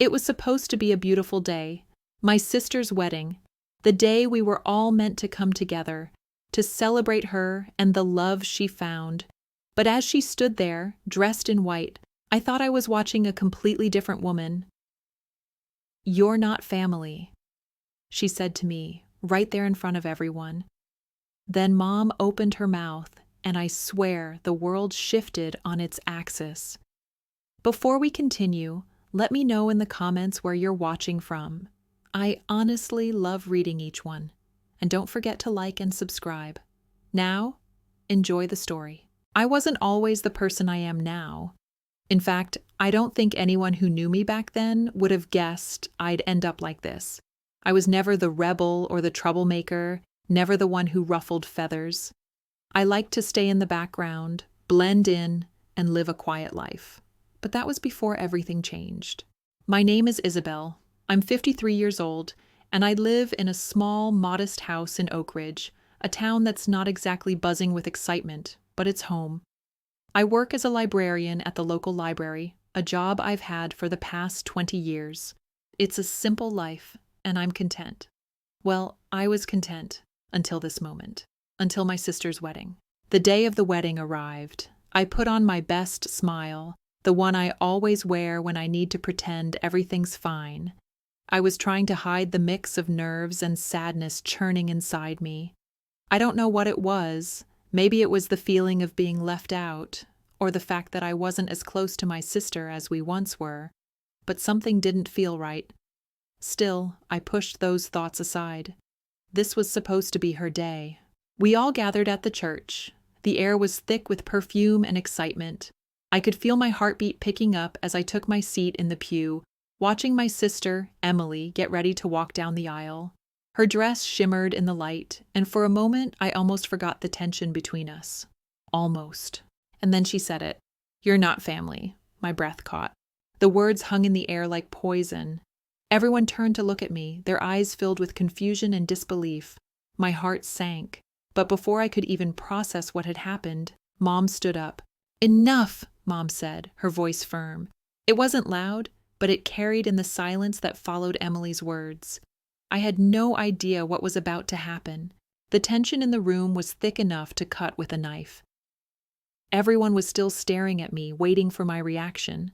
It was supposed to be a beautiful day, my sister's wedding, the day we were all meant to come together, to celebrate her and the love she found. But as she stood there, dressed in white, I thought I was watching a completely different woman. "You're not family," she said to me, right there in front of everyone. Then Mom opened her mouth, and I swear the world shifted on its axis. Before we continue, let me know in the comments where you're watching from. I honestly love reading each one. And don't forget to like and subscribe. Now, enjoy the story. I wasn't always the person I am now. In fact, I don't think anyone who knew me back then would have guessed I'd end up like this. I was never the rebel or the troublemaker, never the one who ruffled feathers. I liked to stay in the background, blend in, and live a quiet life. But that was before everything changed. My name is Isabel. I'm 53 years old, and I live in a small, modest house in Oak Ridge, a town that's not exactly buzzing with excitement, but it's home. I work as a librarian at the local library, a job I've had for the past 20 years. It's a simple life, and I'm content. Well, I was content until this moment, until my sister's wedding. The day of the wedding arrived. I put on my best smile, the one I always wear when I need to pretend everything's fine. I was trying to hide the mix of nerves and sadness churning inside me. I don't know what it was. Maybe it was the feeling of being left out, or the fact that I wasn't as close to my sister as we once were. But something didn't feel right. Still, I pushed those thoughts aside. This was supposed to be her day. We all gathered at the church. The air was thick with perfume and excitement. I could feel my heartbeat picking up as I took my seat in the pew, watching my sister, Emily, get ready to walk down the aisle. Her dress shimmered in the light, and for a moment I almost forgot the tension between us. Almost. And then she said it. "You're not family." My breath caught. The words hung in the air like poison. Everyone turned to look at me, their eyes filled with confusion and disbelief. My heart sank. But before I could even process what had happened, Mom stood up. "Enough," Mom said, her voice firm. It wasn't loud, but it carried in the silence that followed Emily's words. I had no idea what was about to happen. The tension in the room was thick enough to cut with a knife. Everyone was still staring at me, waiting for my reaction.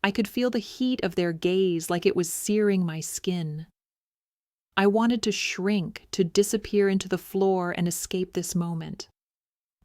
I could feel the heat of their gaze like it was searing my skin. I wanted to shrink, to disappear into the floor and escape this moment.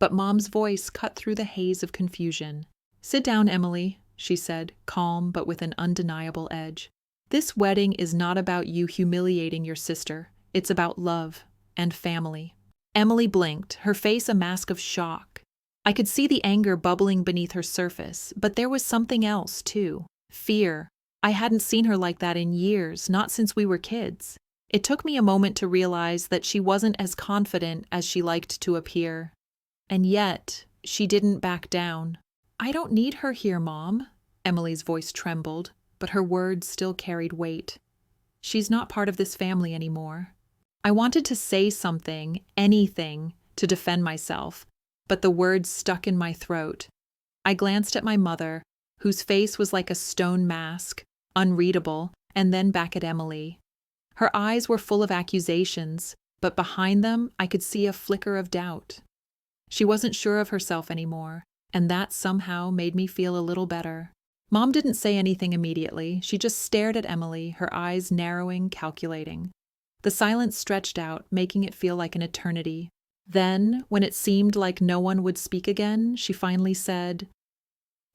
But Mom's voice cut through the haze of confusion. "Sit down, Emily," she said, calm but with an undeniable edge. "This wedding is not about you humiliating your sister. It's about love and family." Emily blinked, her face a mask of shock. I could see the anger bubbling beneath her surface, but there was something else, too. Fear. I hadn't seen her like that in years, not since we were kids. It took me a moment to realize that she wasn't as confident as she liked to appear. And yet, she didn't back down. "I don't need her here, Mom." Emily's voice trembled, but her words still carried weight. "She's not part of this family anymore." I wanted to say something, anything, to defend myself, but the words stuck in my throat. I glanced at my mother, whose face was like a stone mask, unreadable, and then back at Emily. Her eyes were full of accusations, but behind them I could see a flicker of doubt. She wasn't sure of herself anymore, and that somehow made me feel a little better. Mom didn't say anything immediately. She just stared at Emily, her eyes narrowing, calculating. The silence stretched out, making it feel like an eternity. Then, when it seemed like no one would speak again, she finally said,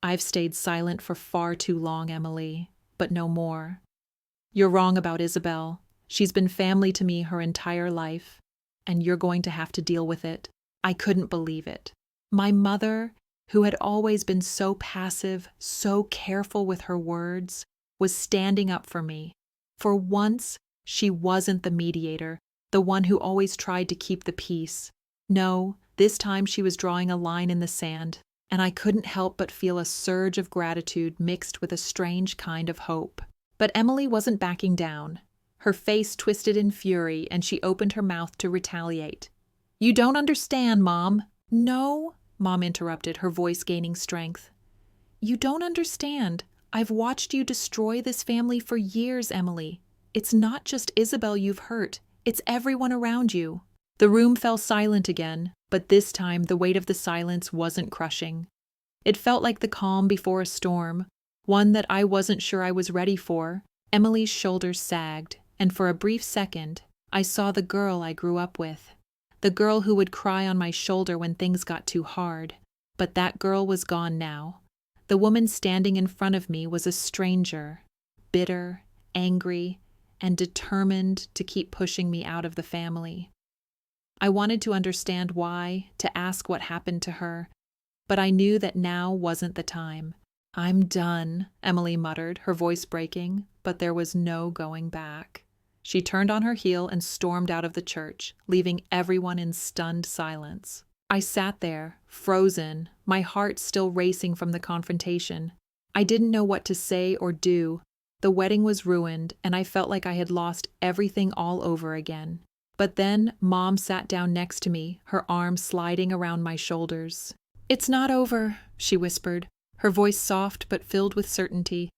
"I've stayed silent for far too long, Emily, but no more. You're wrong about Isabel. She's been family to me her entire life, and you're going to have to deal with it." I couldn't believe it. My mother, who had always been so passive, so careful with her words, was standing up for me. For once, she wasn't the mediator, the one who always tried to keep the peace. No, this time she was drawing a line in the sand, and I couldn't help but feel a surge of gratitude mixed with a strange kind of hope. But Emily wasn't backing down. Her face twisted in fury, and she opened her mouth to retaliate. "You don't understand, Mom." "No," Mom interrupted, her voice gaining strength. "You don't understand. I've watched you destroy this family for years, Emily. It's not just Isabel you've hurt, it's everyone around you." The room fell silent again, but this time the weight of the silence wasn't crushing. It felt like the calm before a storm, one that I wasn't sure I was ready for. Emily's shoulders sagged, and for a brief second, I saw the girl I grew up with. The girl who would cry on my shoulder when things got too hard. But that girl was gone now. The woman standing in front of me was a stranger, bitter, angry, and determined to keep pushing me out of the family. I wanted to understand why, to ask what happened to her, but I knew that now wasn't the time. "I'm done," Emily muttered, her voice breaking, but there was no going back. She turned on her heel and stormed out of the church, leaving everyone in stunned silence. I sat there, frozen, my heart still racing from the confrontation. I didn't know what to say or do. The wedding was ruined, and I felt like I had lost everything all over again. But then Mom sat down next to me, her arm sliding around my shoulders. "It's not over," she whispered, her voice soft but filled with certainty.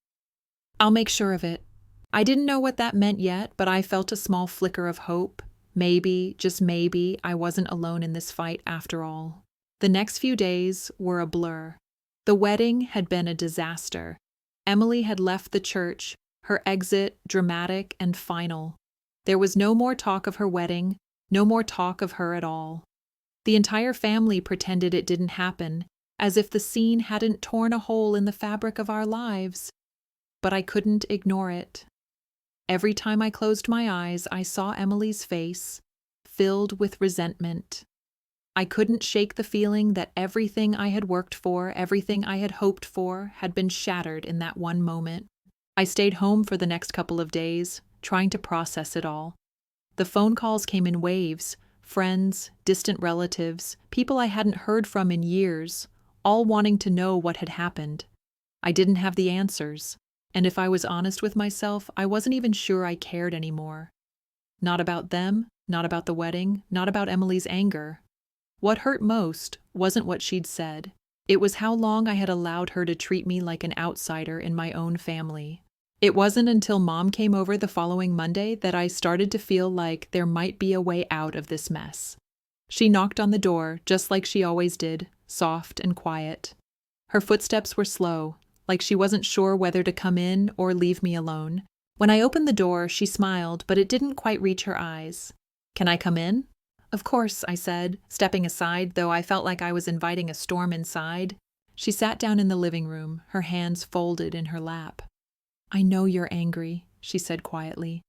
"I'll make sure of it." I didn't know what that meant yet, but I felt a small flicker of hope. Maybe, just maybe, I wasn't alone in this fight after all. The next few days were a blur. The wedding had been a disaster. Emily had left the church, her exit dramatic and final. There was no more talk of her wedding, no more talk of her at all. The entire family pretended it didn't happen, as if the scene hadn't torn a hole in the fabric of our lives. But I couldn't ignore it. Every time I closed my eyes, I saw Emily's face, filled with resentment. I couldn't shake the feeling that everything I had worked for, everything I had hoped for, had been shattered in that one moment. I stayed home for the next couple of days, trying to process it all. The phone calls came in waves, friends, distant relatives, people I hadn't heard from in years, all wanting to know what had happened. I didn't have the answers. And if I was honest with myself, I wasn't even sure I cared anymore. Not about them, not about the wedding, not about Emily's anger. What hurt most wasn't what she'd said. It was how long I had allowed her to treat me like an outsider in my own family. It wasn't until Mom came over the following Monday that I started to feel like there might be a way out of this mess. She knocked on the door, just like she always did, soft and quiet. Her footsteps were slow, like she wasn't sure whether to come in or leave me alone. When I opened the door, she smiled, but it didn't quite reach her eyes. "Can I come in?" "Of course," I said, stepping aside, though I felt like I was inviting a storm inside. She sat down in the living room, her hands folded in her lap. "I know you're angry," she said quietly,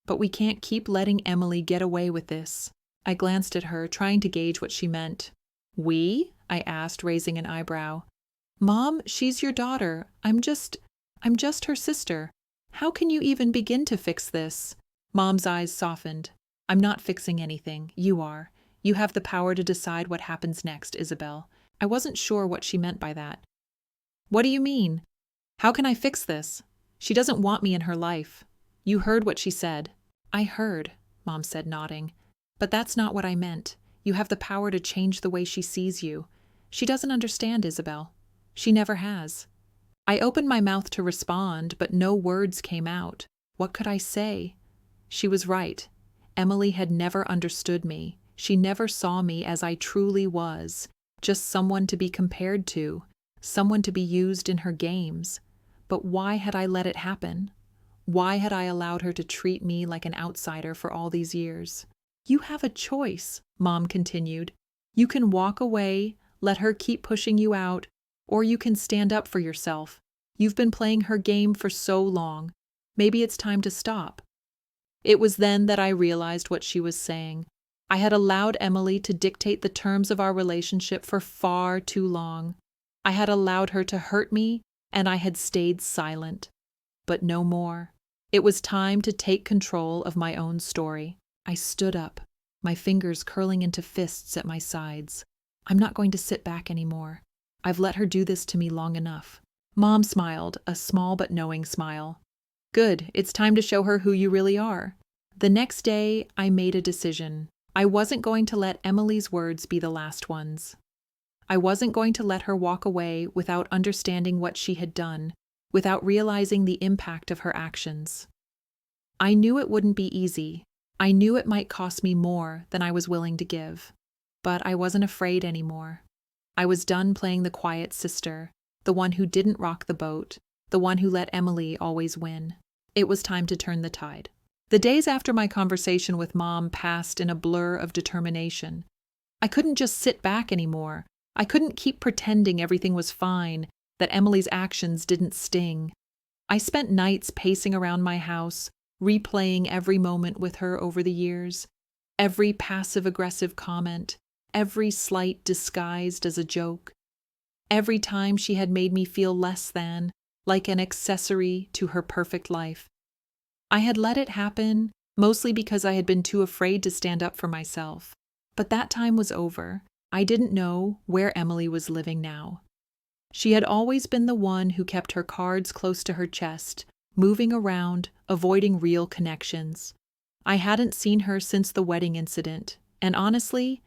"but we can't keep letting Emily get away with this." I glanced at her, trying to gauge what she meant. "We?" I asked, raising an eyebrow. "Mom, she's your daughter. I'm just her sister. How can you even begin to fix this?" Mom's eyes softened. "I'm not fixing anything. You are. You have the power to decide what happens next, Isabel." I wasn't sure what she meant by that. "What do you mean? How can I fix this? She doesn't want me in her life. You heard what she said." "I heard," Mom said, nodding. "But that's not what I meant. You have the power to change the way she sees you. She doesn't understand, Isabel. She never has." I opened my mouth to respond, but no words came out. What could I say? She was right. Emily had never understood me. She never saw me as I truly was, just someone to be compared to, someone to be used in her games. But why had I let it happen? Why had I allowed her to treat me like an outsider for all these years? "You have a choice," Mom continued. "You can walk away, let her keep pushing you out, or you can stand up for yourself. You've been playing her game for so long. Maybe it's time to stop." It was then that I realized what she was saying. I had allowed Emily to dictate the terms of our relationship for far too long. I had allowed her to hurt me, and I had stayed silent. But no more. It was time to take control of my own story. I stood up, my fingers curling into fists at my sides. I'm not going to sit back anymore. I've let her do this to me long enough. Mom smiled, a small but knowing smile. "Good, it's time to show her who you really are." The next day, I made a decision. I wasn't going to let Emily's words be the last ones. I wasn't going to let her walk away without understanding what she had done, without realizing the impact of her actions. I knew it wouldn't be easy. I knew it might cost me more than I was willing to give. But I wasn't afraid anymore. I was done playing the quiet sister, the one who didn't rock the boat, the one who let Emily always win. It was time to turn the tide. The days after my conversation with Mom passed in a blur of determination. I couldn't just sit back anymore. I couldn't keep pretending everything was fine, that Emily's actions didn't sting. I spent nights pacing around my house, replaying every moment with her over the years, every passive-aggressive comment, every slight disguised as a joke. Every time she had made me feel less than, like an accessory to her perfect life. I had let it happen, mostly because I had been too afraid to stand up for myself. But that time was over. I didn't know where Emily was living now. She had always been the one who kept her cards close to her chest, moving around, avoiding real connections. I hadn't seen her since the wedding incident, and honestly,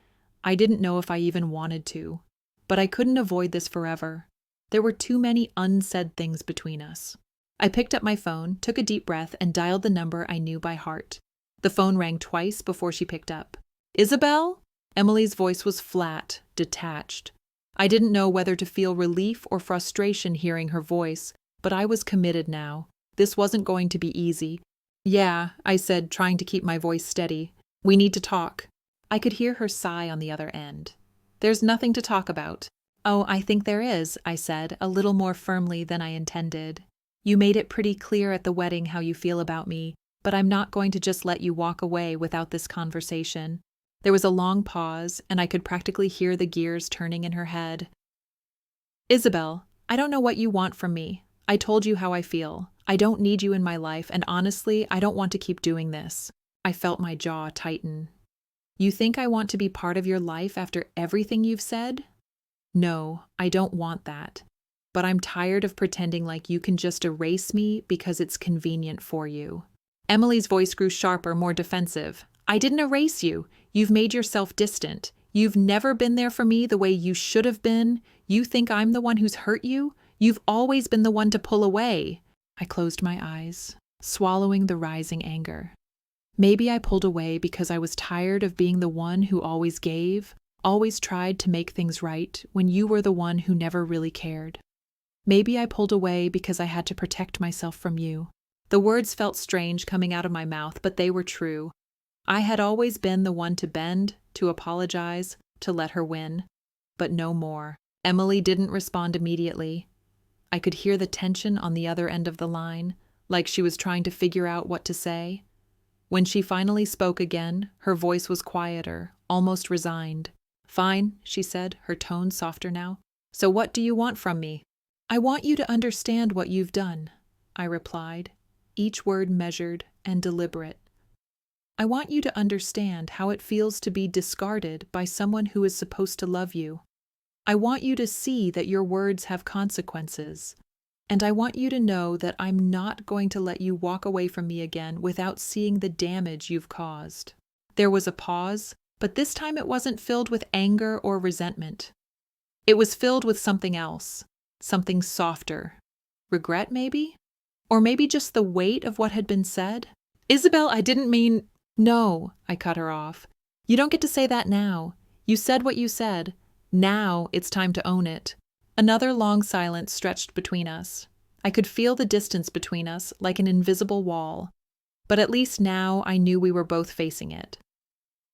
I didn't know if I even wanted to. But I couldn't avoid this forever. There were too many unsaid things between us. I picked up my phone, took a deep breath, and dialed the number I knew by heart. The phone rang twice before she picked up. "Isabel?" Emily's voice was flat, detached. I didn't know whether to feel relief or frustration hearing her voice, but I was committed now. This wasn't going to be easy. "Yeah," I said, trying to keep my voice steady. "We need to talk." I could hear her sigh on the other end. "There's nothing to talk about." "Oh, I think there is," I said, a little more firmly than I intended. "You made it pretty clear at the wedding how you feel about me, but I'm not going to just let you walk away without this conversation." There was a long pause, and I could practically hear the gears turning in her head. "Isabel, I don't know what you want from me. I told you how I feel. I don't need you in my life, and honestly, I don't want to keep doing this." I felt my jaw tighten. "You think I want to be part of your life after everything you've said?" "No, I don't want that. But I'm tired of pretending like you can just erase me because it's convenient for you." Emily's voice grew sharper, more defensive. "I didn't erase you. You've made yourself distant. You've never been there for me the way you should have been. You think I'm the one who's hurt you? You've always been the one to pull away." I closed my eyes, swallowing the rising anger. Maybe I pulled away because I was tired of being the one who always gave, always tried to make things right, when you were the one who never really cared. Maybe I pulled away because I had to protect myself from you. The words felt strange coming out of my mouth, but they were true. I had always been the one to bend, to apologize, to let her win. But no more. Emily didn't respond immediately. I could hear the tension on the other end of the line, like she was trying to figure out what to say. When she finally spoke again, her voice was quieter, almost resigned. "Fine," she said, her tone softer now. "So what do you want from me?" "I want you to understand what you've done," I replied, each word measured and deliberate. "I want you to understand how it feels to be discarded by someone who is supposed to love you. I want you to see that your words have consequences. And I want you to know that I'm not going to let you walk away from me again without seeing the damage you've caused." There was a pause, but this time it wasn't filled with anger or resentment. It was filled with something else, something softer. Regret, maybe? Or maybe just the weight of what had been said? "Isabel, I didn't mean—" "No," I cut her off. "You don't get to say that now. You said what you said. Now it's time to own it." Another long silence stretched between us. I could feel the distance between us, like an invisible wall. But at least now I knew we were both facing it.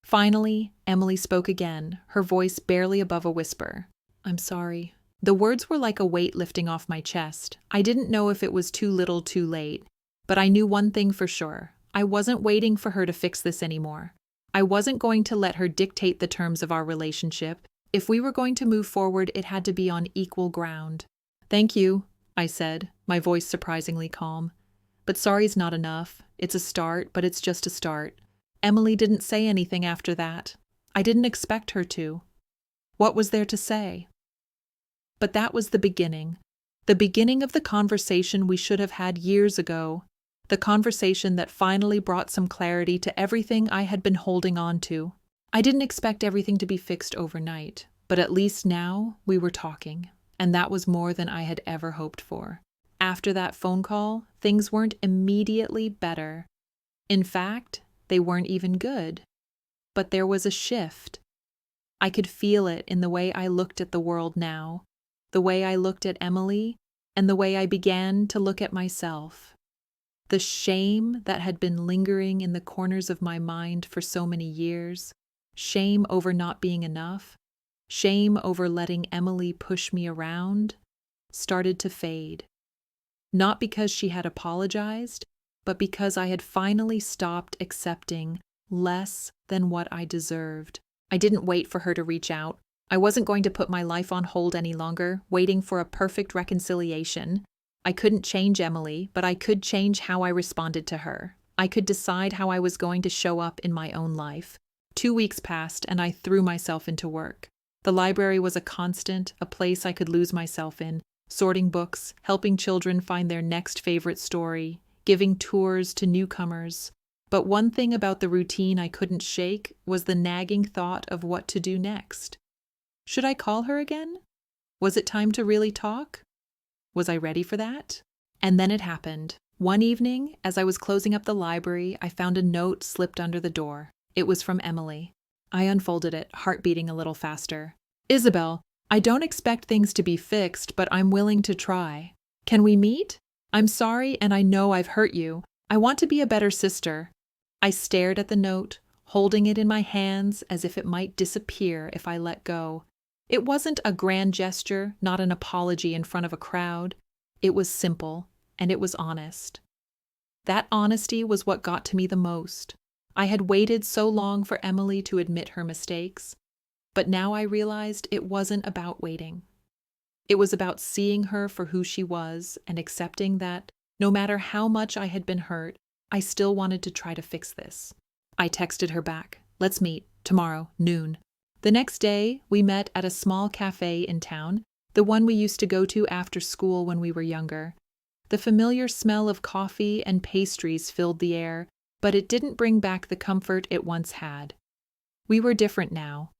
Finally, Emily spoke again, her voice barely above a whisper. "I'm sorry." The words were like a weight lifting off my chest. I didn't know if it was too little too late, but I knew one thing for sure. I wasn't waiting for her to fix this anymore. I wasn't going to let her dictate the terms of our relationship. If we were going to move forward, it had to be on equal ground. "Thank you," I said, my voice surprisingly calm. "But sorry's not enough. It's a start, but it's just a start." Emily didn't say anything after that. I didn't expect her to. What was there to say? But that was the beginning of the conversation we should have had years ago, the conversation that finally brought some clarity to everything I had been holding on to. I didn't expect everything to be fixed overnight, but at least now we were talking, and that was more than I had ever hoped for. After that phone call, things weren't immediately better. In fact, they weren't even good. But there was a shift. I could feel it in the way I looked at the world now, the way I looked at Emily, and the way I began to look at myself. The shame that had been lingering in the corners of my mind for so many years, shame over not being enough, shame over letting Emily push me around, started to fade. Not because she had apologized, but because I had finally stopped accepting less than what I deserved. I didn't wait for her to reach out. I wasn't going to put my life on hold any longer, waiting for a perfect reconciliation. I couldn't change Emily, but I could change how I responded to her. I could decide how I was going to show up in my own life. 2 weeks passed, and I threw myself into work. The library was a constant, a place I could lose myself in, sorting books, helping children find their next favorite story, giving tours to newcomers. But one thing about the routine I couldn't shake was the nagging thought of what to do next. Should I call her again? Was it time to really talk? Was I ready for that? And then it happened. One evening, as I was closing up the library, I found a note slipped under the door. It was from Emily. I unfolded it, heart beating a little faster. Isabel, I don't expect things to be fixed, but I'm willing to try. Can we meet? I'm sorry, and I know I've hurt you. I want to be a better sister. I stared at the note, holding it in my hands as if it might disappear if I let go. It wasn't a grand gesture, not an apology in front of a crowd. It was simple, and it was honest. That honesty was what got to me the most. I had waited so long for Emily to admit her mistakes, but now I realized it wasn't about waiting. It was about seeing her for who she was and accepting that, no matter how much I had been hurt, I still wanted to try to fix this. I texted her back, "Let's meet, tomorrow, noon." The next day, we met at a small cafe in town, the one we used to go to after school when we were younger. The familiar smell of coffee and pastries filled the air, but it didn't bring back the comfort it once had. We were different now.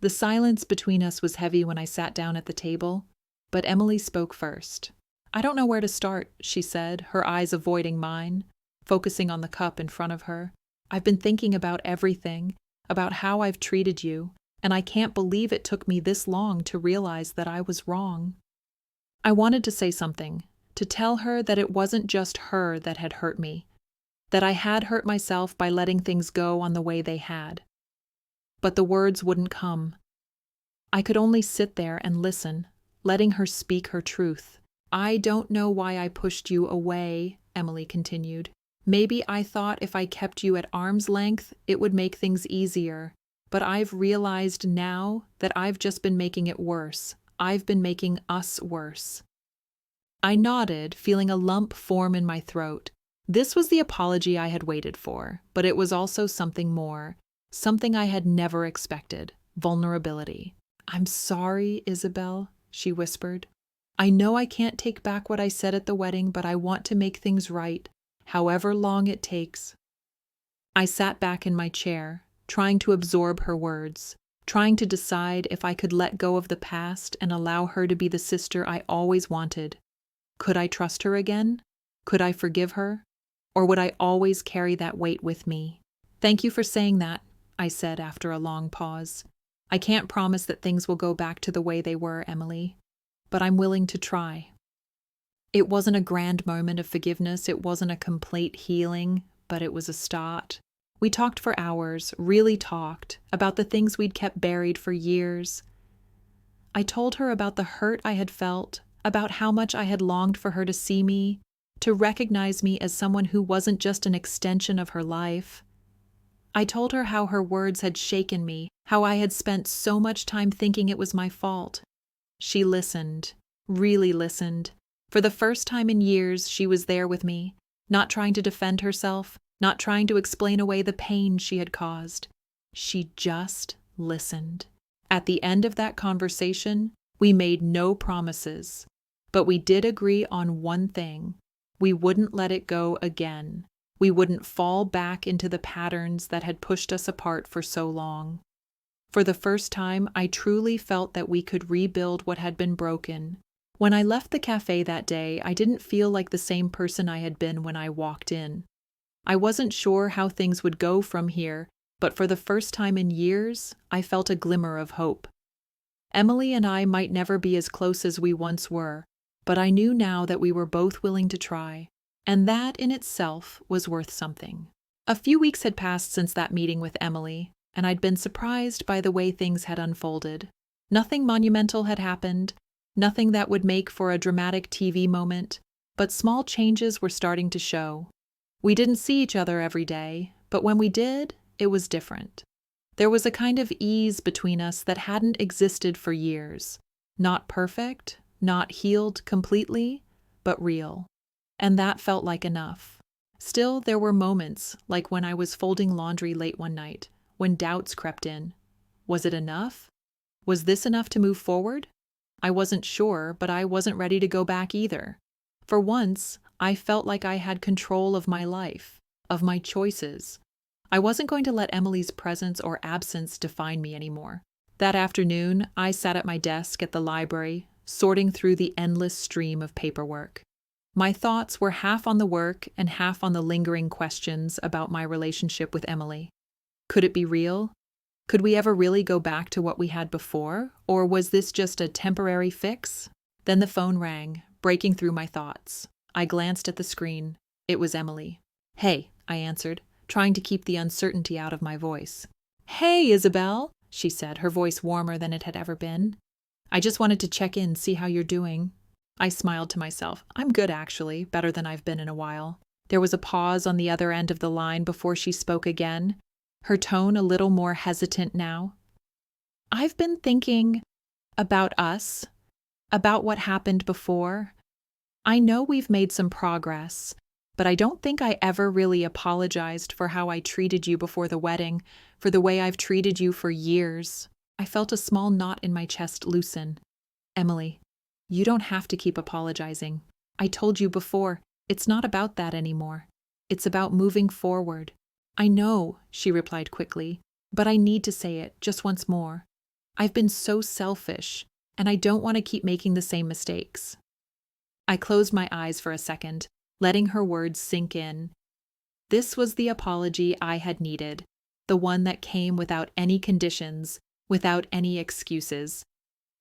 The silence between us was heavy when I sat down at the table, but Emily spoke first. "I don't know where to start," she said, her eyes avoiding mine, focusing on the cup in front of her. "I've been thinking about everything, about how I've treated you, and I can't believe it took me this long to realize that I was wrong." I wanted to say something, to tell her that it wasn't just her that had hurt me, that I had hurt myself by letting things go on the way they had. But the words wouldn't come. I could only sit there and listen, letting her speak her truth. "I don't know why I pushed you away," Emily continued. "Maybe I thought if I kept you at arm's length, it would make things easier. But I've realized now that I've just been making it worse. I've been making us worse." I nodded, feeling a lump form in my throat. This was the apology I had waited for, but it was also something more, something I had never expected: vulnerability. "I'm sorry, Isabel," she whispered. "I know I can't take back what I said at the wedding, but I want to make things right, however long it takes." I sat back in my chair, trying to absorb her words, trying to decide if I could let go of the past and allow her to be the sister I always wanted. Could I trust her again? Could I forgive her? Or would I always carry that weight with me? "Thank you for saying that," I said after a long pause. "I can't promise that things will go back to the way they were, Emily, but I'm willing to try." It wasn't a grand moment of forgiveness, it wasn't a complete healing, but it was a start. We talked for hours, really talked, about the things we'd kept buried for years. I told her about the hurt I had felt, about how much I had longed for her to see me, to recognize me as someone who wasn't just an extension of her life. I told her how her words had shaken me, how I had spent so much time thinking it was my fault. She listened, really listened. For the first time in years, she was there with me, not trying to defend herself, not trying to explain away the pain she had caused. She just listened. At the end of that conversation, we made no promises, but we did agree on one thing: we wouldn't let it go again. We wouldn't fall back into the patterns that had pushed us apart for so long. For the first time, I truly felt that we could rebuild what had been broken. When I left the cafe that day, I didn't feel like the same person I had been when I walked in. I wasn't sure how things would go from here, but for the first time in years, I felt a glimmer of hope. Emily and I might never be as close as we once were, but I knew now that we were both willing to try, and that in itself was worth something. A few weeks had passed since that meeting with Emily, and I'd been surprised by the way things had unfolded. Nothing monumental had happened, nothing that would make for a dramatic TV moment, but small changes were starting to show. We didn't see each other every day, but when we did, it was different. There was a kind of ease between us that hadn't existed for years. Not perfect, not healed completely, but real. And that felt like enough. Still, there were moments, like when I was folding laundry late one night, when doubts crept in. Was it enough? Was this enough to move forward? I wasn't sure, but I wasn't ready to go back either. For once, I felt like I had control of my life, of my choices. I wasn't going to let Emily's presence or absence define me anymore. That afternoon, I sat at my desk at the library, sorting through the endless stream of paperwork. My thoughts were half on the work and half on the lingering questions about my relationship with Emily. Could it be real? Could we ever really go back to what we had before, or was this just a temporary fix? Then the phone rang, breaking through my thoughts. I glanced at the screen. It was Emily. "Hey," I answered, trying to keep the uncertainty out of my voice. "Hey, Isabel," she said, her voice warmer than it had ever been. "I just wanted to check in, see how you're doing." I smiled to myself. "I'm good, actually, better than I've been in a while." There was a pause on the other end of the line before she spoke again, her tone a little more hesitant now. "I've been thinking about us, about what happened before. I know we've made some progress, but I don't think I ever really apologized for how I treated you before the wedding, for the way I've treated you for years." I felt a small knot in my chest loosen. "Emily, you don't have to keep apologizing. I told you before, it's not about that anymore. It's about moving forward." "I know," she replied quickly, "but I need to say it just once more. I've been so selfish, and I don't want to keep making the same mistakes." I closed my eyes for a second, letting her words sink in. This was the apology I had needed, the one that came without any conditions, without any excuses.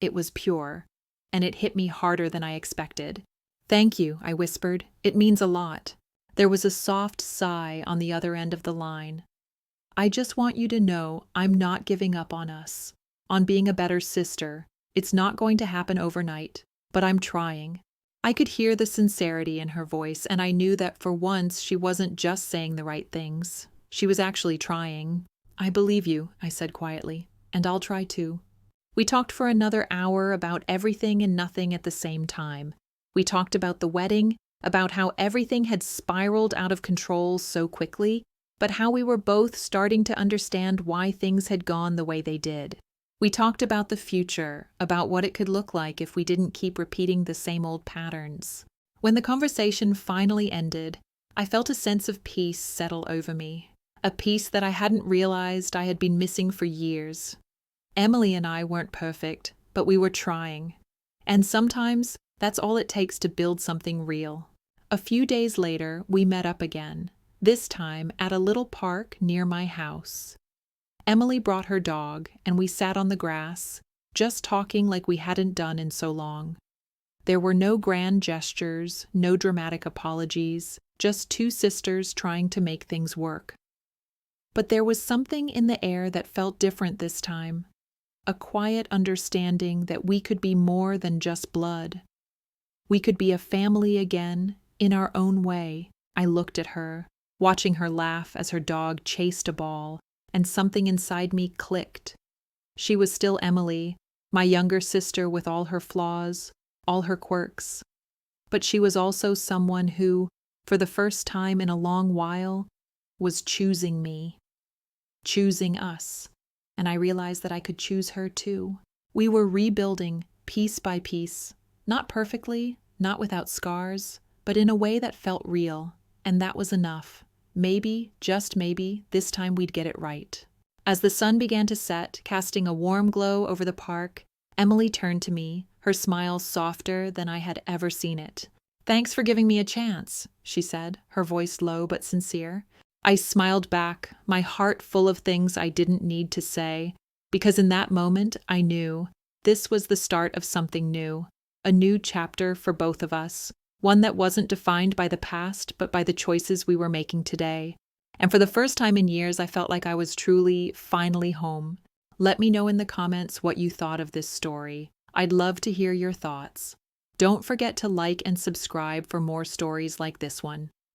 It was pure, and it hit me harder than I expected. "Thank you," I whispered. "It means a lot." There was a soft sigh on the other end of the line. "I just want you to know I'm not giving up on us, on being a better sister. It's not going to happen overnight, but I'm trying." I could hear the sincerity in her voice, and I knew that for once she wasn't just saying the right things. She was actually trying. "I believe you," I said quietly, "and I'll try too." We talked for another hour about everything and nothing at the same time. We talked about the wedding, about how everything had spiraled out of control so quickly, but how we were both starting to understand why things had gone the way they did. We talked about the future, about what it could look like if we didn't keep repeating the same old patterns. When the conversation finally ended, I felt a sense of peace settle over me, a peace that I hadn't realized I had been missing for years. Emily and I weren't perfect, but we were trying. And sometimes that's all it takes to build something real. A few days later, we met up again, this time at a little park near my house. Emily brought her dog, and we sat on the grass, just talking like we hadn't done in so long. There were no grand gestures, no dramatic apologies, just two sisters trying to make things work. But there was something in the air that felt different this time, a quiet understanding that we could be more than just blood. We could be a family again, in our own way. I looked at her, watching her laugh as her dog chased a ball, and something inside me clicked. She was still Emily, my younger sister with all her flaws, all her quirks. But she was also someone who, for the first time in a long while, was choosing me, choosing us. And I realized that I could choose her too. We were rebuilding piece by piece, not perfectly, not without scars, but in a way that felt real, and that was enough. Maybe, just maybe, this time we'd get it right. As the sun began to set, casting a warm glow over the park, Emily turned to me, her smile softer than I had ever seen it. "Thanks for giving me a chance," she said, her voice low but sincere. I smiled back, my heart full of things I didn't need to say, because in that moment I knew this was the start of something new, a new chapter for both of us, one that wasn't defined by the past but by the choices we were making today. And for the first time in years, I felt like I was truly, finally home. Let me know in the comments what you thought of this story. I'd love to hear your thoughts. Don't forget to like and subscribe for more stories like this one.